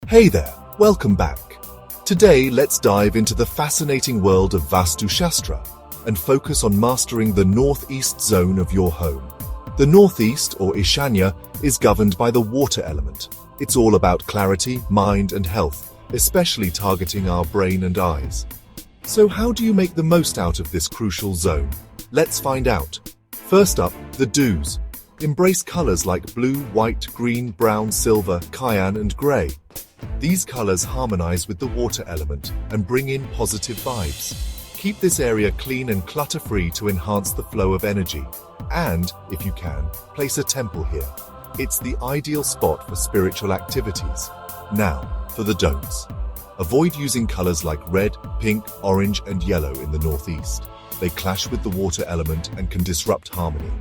Hey there, welcome back. Today, let's dive into the fascinating world of Vastu Shastra and focus on mastering the northeast zone of your home. The northeast, or Ishanya, is governed by the water element. It's all about clarity, mind, and health, especially targeting our brain and eyes. So how do you make the most out of this crucial zone? Let's find out. First up, the do's. Embrace colors like blue, white, green, brown, silver, cyan, and gray. These colors harmonize with the water element and bring in positive vibes. Keep this area clean and clutter-free to enhance the flow of energy. And, if you can, place a temple here. It's the ideal spot for spiritual activities. Now, for the don'ts. Avoid using colors like red, pink, orange, and yellow in the northeast. They clash with the water element and can disrupt harmony.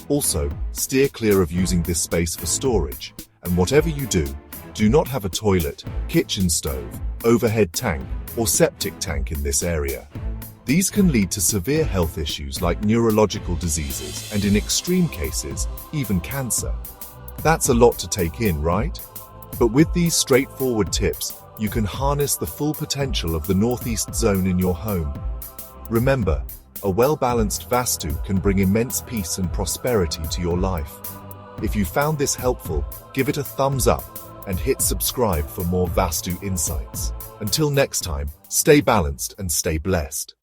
Also, steer clear of using this space for storage. And whatever you do not have a toilet, kitchen stove, overhead tank, or septic tank in this area. These can lead to severe health issues like neurological diseases and, in extreme cases, even cancer. That's a lot to take in, right? But with these straightforward tips, you can harness the full potential of the northeast zone in your home. Remember, a well-balanced Vastu can bring immense peace and prosperity to your life. If you found this helpful, give it a thumbs up and hit subscribe for more Vastu insights. Until next time, stay balanced and stay blessed.